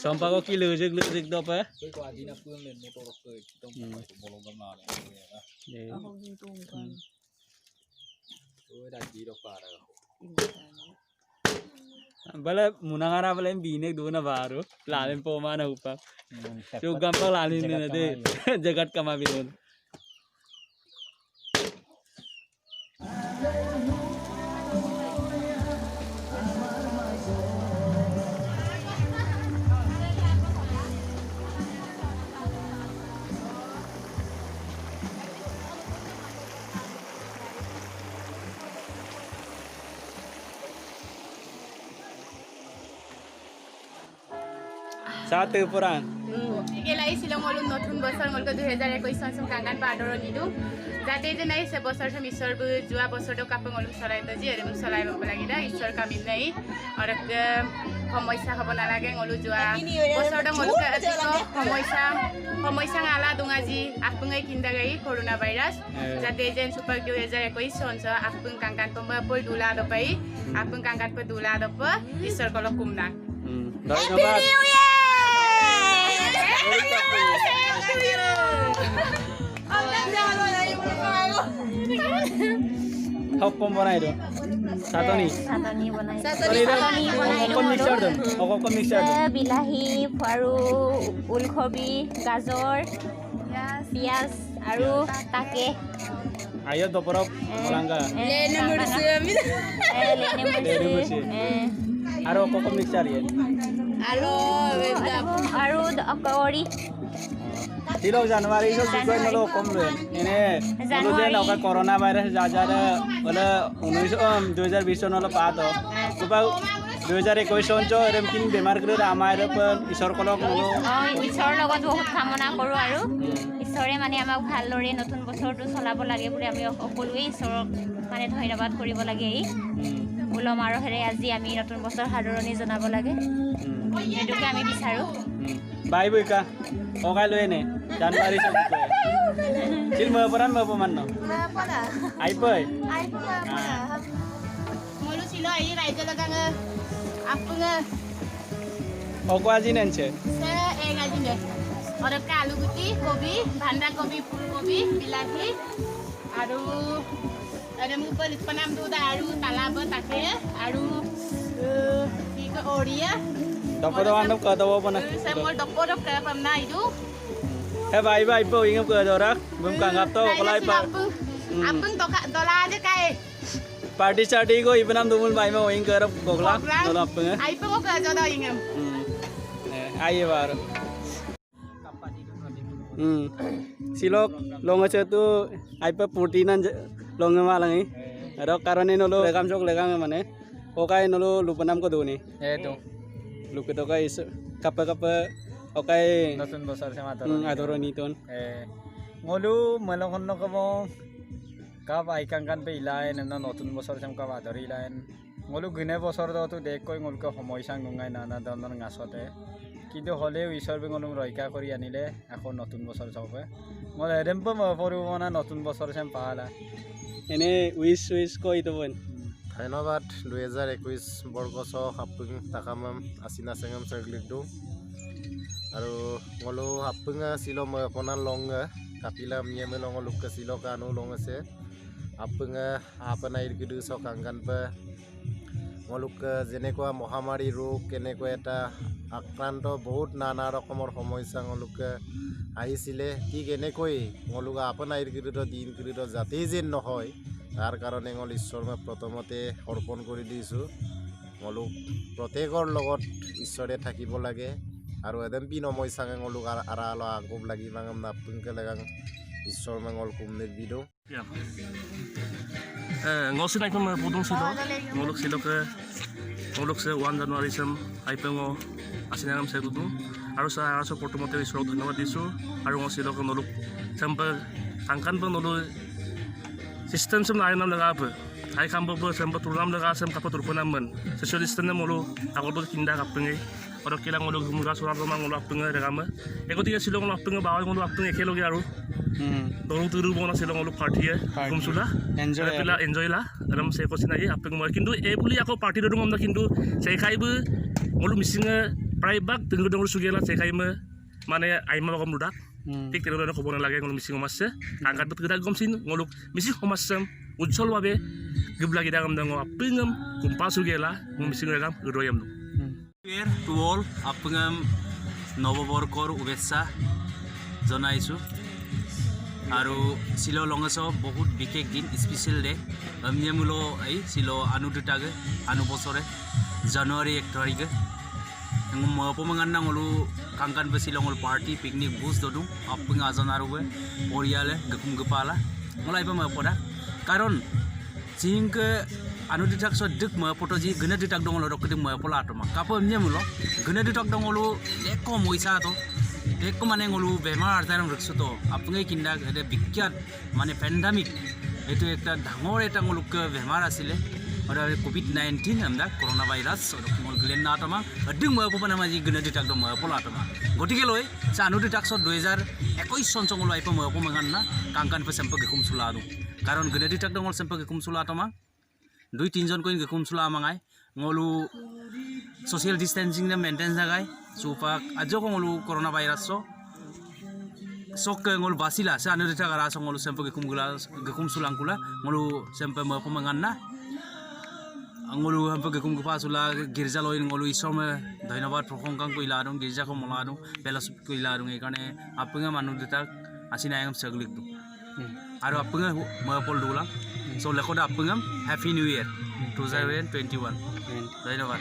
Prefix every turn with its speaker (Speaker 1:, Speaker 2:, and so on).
Speaker 1: Sampai kok kilo lezek tu apa? Bala munangara bala bine dua baru, lalin poma na upa. So gampang lalin ni nade jagat kama binun. Satu perang.
Speaker 2: Ikelai silong olun notun bosor ngolko 2021 song kangan padoro nidu. Jate je nai se bosor sam ishor bu jua bosor do kapeng olun solai to ji erem solai bang lagi da ishor kamil nai और সমস্যা হব নালাগে ngolu jua bosor do ngolu ka atiko সমস্যা ngala dungaji apungai kindagai corona virus jate jen super 2021 son so apung kangan pemba pol dula do pai apung kangan pe dula do pe ishor kolo kumna Happy New Year!
Speaker 1: Kau pembanai tu, satu ni
Speaker 3: bonai.
Speaker 1: Kau mixer tu, kau mixer tu.
Speaker 3: Bilahi, paru, ulkobi, gazor, pias, aru, take.
Speaker 1: Ayo doporok melangga.
Speaker 3: Lene mursi.
Speaker 1: Aru kau mixer ya.
Speaker 3: Aru akori.
Speaker 1: Silo Januari itu juga nolo kom loh. Ini nolo je nolo corona virus jajar bola 2020 nolo pato. Supaya 2021 jo remkin bemar kru ramai per isor kolok nolo.
Speaker 3: Isor logot बहुत कामना करू आरो इसरे माने आमाक ভাল লৰে নতুন বছৰটো চলাব লাগে বুলি আমি সকলোৱে ঈশ্বৰক মানে ধন্যবাদ কৰিব লাগে এই উলম আৰু হেৰে আজি আমি নতুন বছৰ হাদৰণি জনাব লাগে এটোকে আমি বিচাৰো
Speaker 1: বাই বইকা ওগাই লৈ নে জানুৱাৰী সব চিল মই পৰান মই পমান ন আই পই
Speaker 2: Mulu silo ayi raja lagang apung
Speaker 1: oko আজি নেনছে
Speaker 2: se ngaji deh. Ada kalu guti, kopi, banda kopi, full kopi, bilahi, aru ada mupel panam tu dah aru talaba take, aru tiga oria.
Speaker 1: Dopo andam ke dopo mana?
Speaker 2: Semua dopo ke pamna itu.
Speaker 1: Bye po ingam ke dorak, belum kanggap to kolai pa.
Speaker 2: Apung tola aja kai.
Speaker 1: Party starting ko ibanam dumul bai mo ing kerap gogla, dola apung.
Speaker 2: Ai pun ke jodoh ingam.
Speaker 1: Ayo baru. Silok longa tu aipa putinan longa malangi. Ada karena nolo legam sok legam mana? Okai nolo lupanam ko doni.
Speaker 4: Itu.
Speaker 1: Lupa tu kai kapa okai.
Speaker 4: Notun bosor sama
Speaker 1: Adoro ni ton.
Speaker 4: Ngolu malakon no kamo kap aikan pe ilain na notun bosor sama kap adori ilain. Ngolu gune bosor do tu dek koi ngolu ka homoisang nungai nana donon ngasote. কিন্তু হলেও ঈশ্বৰ বেঙলম ৰইকা কৰি আনিলে আকৌ নতুন বছৰ চবে মই এৰেম্প পৰিব না নতুন বছৰ sem পালা
Speaker 1: এনে উইশ কই দবন
Speaker 5: ধন্যবাদ 2021 বৰ্গছ হাপুং তাকামাম আছিনা সেঙম সগলিকদু আৰু মলো হাপুং সিলো মই অকনা লং কাপিলা মিয়ামে লং লুক সিলো কানো লং আছে হাপুং আপনাইৰ গিদু সকাংগান পে মলুক যেনেকুৱা মহামাৰী ৰোগ কেনেকুৱা এটা আক্ৰান্ত বহুত নানা ৰকমৰ সমস্যা মলুকে আহিছিলে ঠিক এনেকৈ মলুক আপোনাৰ গিৰিত দিন গিৰিত যাতে যেন নহয় তাৰ কাৰণে মল ঈশ্বৰক প্ৰথমতে অৰ্পণ কৰি দিছোঁ মলুক প্ৰত্যেকৰ লগত ঈশ্বৰে থাকিব লাগে আৰু এদম পি নমই চাঙে মলুক আৰাল আগব লাগি মাঙম নাপুংকে লাগাং ঈশ্বৰ মঙ্গল কুমনে বিদো
Speaker 6: ngosin ay pang pudong silo ngolok silo ke ngolok sa 1 January sam ay pengo asinangam sa tutu aro sa portomote isro ধন্যবাদ দিছো আৰু ngosilo ke ngolok sampai tangkan pa ngolo system sam ay nam laga pa ay kampo pa sampai tulam laga sam kapatur ko naman social system na ngolo ako to kinda kapengay aro kailang ngolo gumuga surat naman ngolo apengay dagama eko tiga silo ngolo apengay bawal ngolo apengay ekelogi aro dorong turu bona silo ngolo party kumsula enjoy la aram se ko sinai apeng mo kintu e buli ako party dorong amda kintu sei khaibu ngolu misinga prai bak tenggo dongol sugela cekaime mane aima bakom ludak ঠিক তেনেদৰে ক'ব নালাগে ngolu mising omasse angkat bet gedak gomsin ngolu mising omassam unsol babe gebla gidagam dango apingam kumpa sugela ngolu mising regam gedoyam du
Speaker 7: to all আপোনাক নৱবৰ্ষৰ শুভেচ্ছা জনাইছোঁ আৰু শিল লঙাছ বহুত বিশেষ দিন স্পেচিয়েল ডে নিয়মূল এই শিল আনু দুটাকে আনু বছৰে জানুৱাৰী 1 তাৰিখে অপমাঙান নাঙলো কাংকান শিলঙৰ পাৰ্টি পিকনিক বুজ দদু আপুনি আজন আৰু পৰিয়ালে গকুম গোপালা মলাই মই পদা কাৰণ চিংকে anu ditak so dik ma poto ji gena ditak dong lo dokti ma pola to ma kapo nya mulo gena ditak dong lo deko moisa to deko mane ngolu bemar artaram ruksu to apnge kinda ede bikyat mane pandemic etu ekta dhangor eta ngoluk bemar asile ora covid 19 amda corona virus ngol glen na to ma dik ma popa na ma ji gena ditak dong ma pola to ma gotike loi sa anu ditak so 2021 son chongolo aipa ma popa mangan na kangkan pe sampa gekum suladu karon gena ditak dong sampa gekum sulatu ma 2-3 জন কইন গকুম সুলা মাঙাই ngolu social distancing na maintain jagai supak ajo ko ngolu corona virus sok ngolu basila sa anu dita gara so ngolu sempe gekum sulangkula ngolu sempe ma pemangan na ngolu hampe gekum gupa sula girja loin ngolu isome ধন্যবাদ প্রশংসা কইলা দং গির্জা ko mola dong belas কইলা dong ekane apunga manu dita asina yang seglik tu aru apunga ma pol dulang so lekoda apungam happy new year 2021 ধন্যবাদ